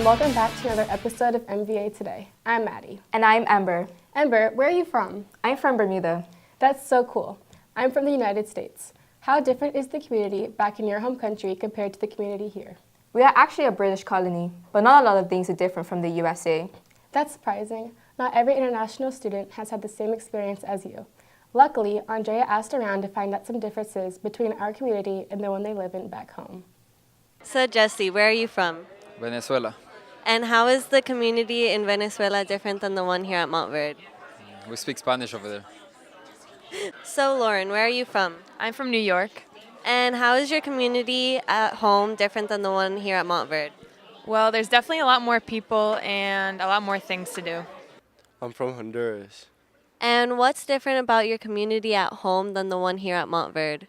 welcome back to another episode of MVA Today. I'm Maddie. And I'm Ember. Ember, where are you from? I'm from Bermuda. That's so cool. I'm from the United States. How different is the community back in your home country compared to the community here? We are actually a British colony, but not a lot of things are different from the USA. That's surprising. Not every international student has had the same experience as you. Luckily, Andrea asked around to find out some differences between our community and the one they live in back home. So Jesse, where are you from? Venezuela. And how is the community in Venezuela different than the one here at Montverde? We speak Spanish over there. So Lauren, where are you from? I'm from New York. And how is your community at home different than the one here at Montverde? Well, there's definitely a lot more people and a lot more things to do. I'm from Honduras. And what's different about your community at home than the one here at Montverde?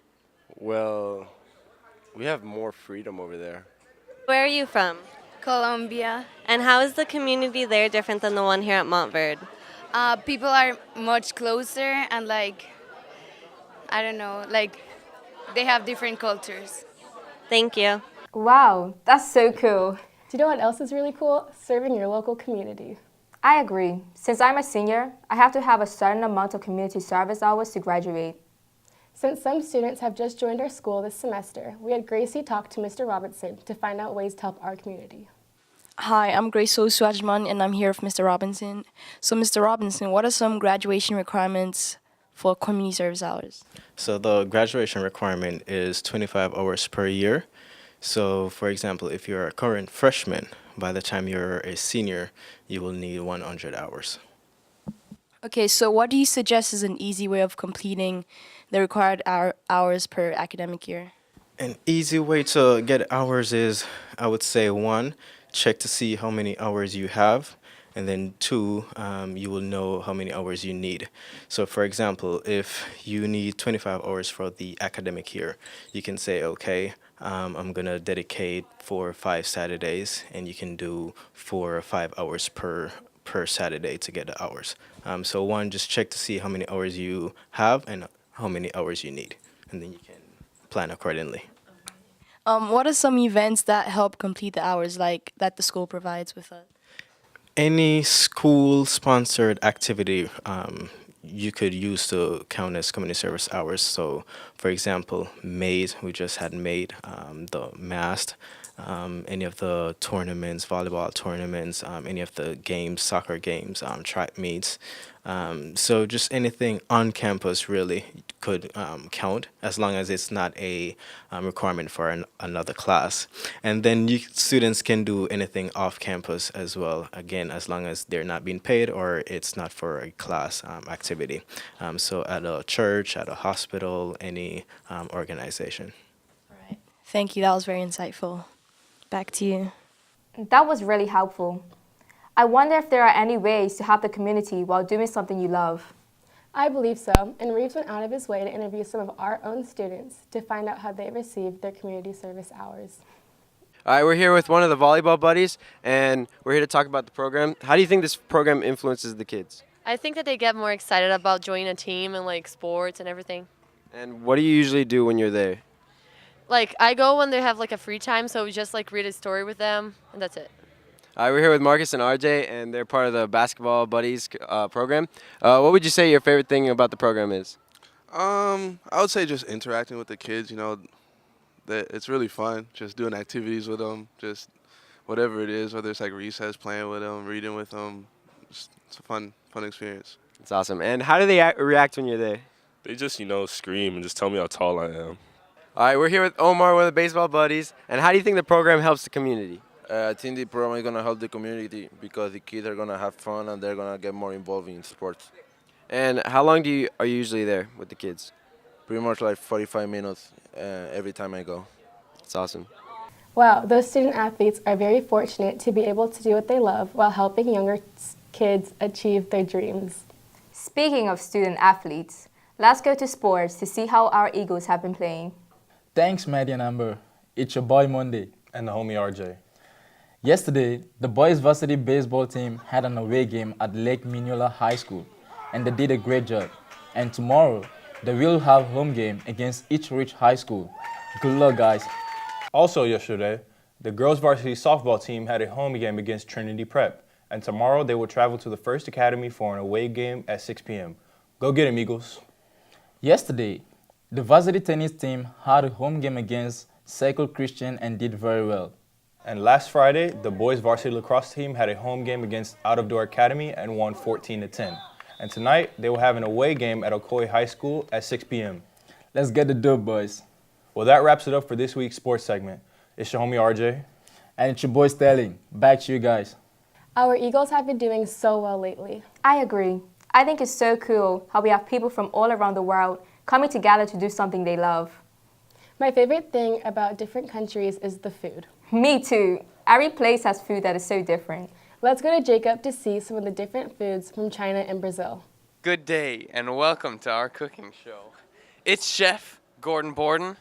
Well, we have more freedom over there. Where are you from? Colombia. And how is the community there different than the one here at Montverde? People are much closer and I don't know, they have different cultures. Thank you. Wow, that's so cool. Do you know what else is really cool? Serving your local community. I agree. Since I'm a senior, I have to have a certain amount of community service hours to graduate. Since some students have just joined our school this semester, we had Gracie talk to Mr. Robinson to find out ways to help our community. Hi, I'm Grace Swajman, and I'm here with Mr. Robinson. So, Mr. Robinson, what are some graduation requirements for community service hours? So the graduation requirement is 25 hours per year. So, for example, if you're a current freshman, by the time you're a senior, you will need 100 hours. Okay, so what do you suggest is an easy way of completing the required hours per academic year? An easy way to get hours is, I would say, 1, check to see how many hours you have, and then 2, you will know how many hours you need. So for example, if you need 25 hours for the academic year, you can say, okay, I'm going to dedicate 4 or 5 Saturdays, and you can do 4 or 5 hours per Saturday to get the hours. So 1, just check to see how many hours you have and how many hours you need, and then you can plan accordingly. What are some events that help complete the hours, that the school provides with us? Any school-sponsored activity you could use to count as community service hours. So, for example, MAID, we just had MAID, the MAST, any of the tournaments, volleyball tournaments, any of the games, soccer games, track meets. So just anything on campus really could count, as long as it's not a requirement for another class. And then students can do anything off campus as well, again, as long as they're not being paid or it's not for a class activity. So at a church, at a hospital, any organization. All right. Thank you. That was very insightful. Back to you. That was really helpful. I wonder if there are any ways to help the community while doing something you love. I believe so, and Reeves went out of his way to interview some of our own students to find out how they received their community service hours. All right, we're here with one of the volleyball buddies, and we're here to talk about the program. How do you think this program influences the kids? I think that they get more excited about joining a team and sports and everything. And what do you usually do when you're there? I go when they have a free time, so we just read a story with them, and that's it. All right, we're here with Marcus and RJ, and they're part of the Basketball Buddies program. What would you say your favorite thing about the program is? I would say just interacting with the kids, that it's really fun, just doing activities with them, just whatever it is, whether it's recess, playing with them, reading with them. It's a fun experience. It's awesome. And how do they react when you're there? They just, scream and just tell me how tall I am. All right, we're here with Omar, one of the baseball buddies. And how do you think the program helps the community? I think the program is going to help the community because the kids are going to have fun and they're going to get more involved in sports. And how long are you usually there with the kids? Pretty much 45 minutes every time I go. It's awesome. Wow, those student athletes are very fortunate to be able to do what they love while helping younger kids achieve their dreams. Speaking of student athletes, let's go to sports to see how our Eagles have been playing. Thanks, Maddie and Amber. It's your boy Monday. And the homie RJ. Yesterday, the boys' varsity baseball team had an away game at Lake Minneola High School, and they did a great job. And tomorrow, they will have home game against Each Ridge High School. Good luck, guys. Also yesterday, The girls varsity softball team had a home game against Trinity Prep, and tomorrow they will travel to the First Academy for an away game at 6 p.m. Go get 'em, Eagles. Yesterday, the varsity tennis team had a home game against Circle Christian and did very well. And last Friday, the boys varsity lacrosse team had a home game against Out of Door Academy and won 14-10. And tonight, they will have an away game at Ocoee High School at 6 p.m. Let's get the dope, boys. Well, that wraps it up for this week's sports segment. It's your homie RJ. And it's your boy Sterling. Back to you guys. Our Eagles have been doing so well lately. I agree. I think it's so cool how we have people from all around the world coming together to do something they love. My favorite thing about different countries is the food. Me too. Every place has food that is so different. Let's go to Jacob to see some of the different foods from China and Brazil. Good day and welcome to our cooking show. It's Chef Gordon Borden,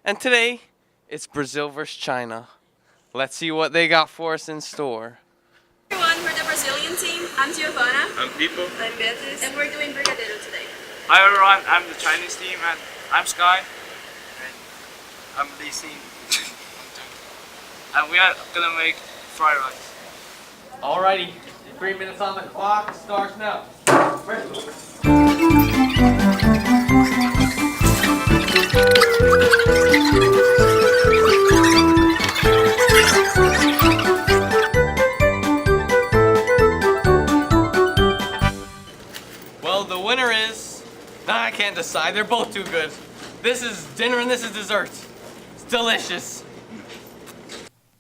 and today it's Brazil versus China. Let's see what they got for us in store. Everyone, we're the Brazilian team. I'm Giovanna. I'm Pipo. I'm Beatriz. And we're doing Brigadeiro today. Hi everyone, I'm the Chinese team and I'm Sky. And I'm Lacey. And we are gonna make fried rice. Alrighty, 3 minutes on the clock, starts now. Well, the winner is... I can't decide, they're both too good. This is dinner and this is dessert. It's delicious.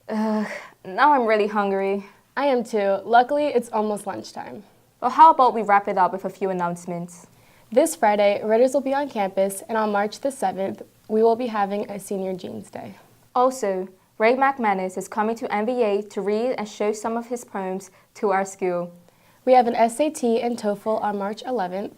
Now I'm really hungry. I am too. Luckily, it's almost lunchtime. Well, how about we wrap it up with a few announcements? This Friday, Redders will be on campus, and on March the 7th, we will be having a Senior Jeans Day. Also, Ray McManus is coming to MVA to read and show some of his poems to our school. We have an SAT and TOEFL on March 11th.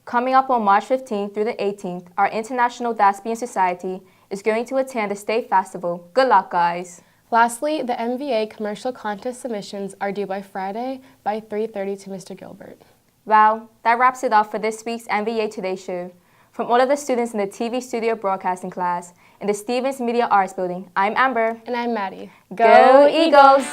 Coming up on March 15th through the 18th, our International Thespian Society is going to attend the State Festival. Good luck, guys. Lastly, the MVA commercial contest submissions are due by Friday by 3:30 to Mr. Gilbert. Well, that wraps it up for this week's MVA Today Show. From all of the students in the TV studio broadcasting class in the Stevens Media Arts Building, I'm Amber. And I'm Maddie. Go Eagles!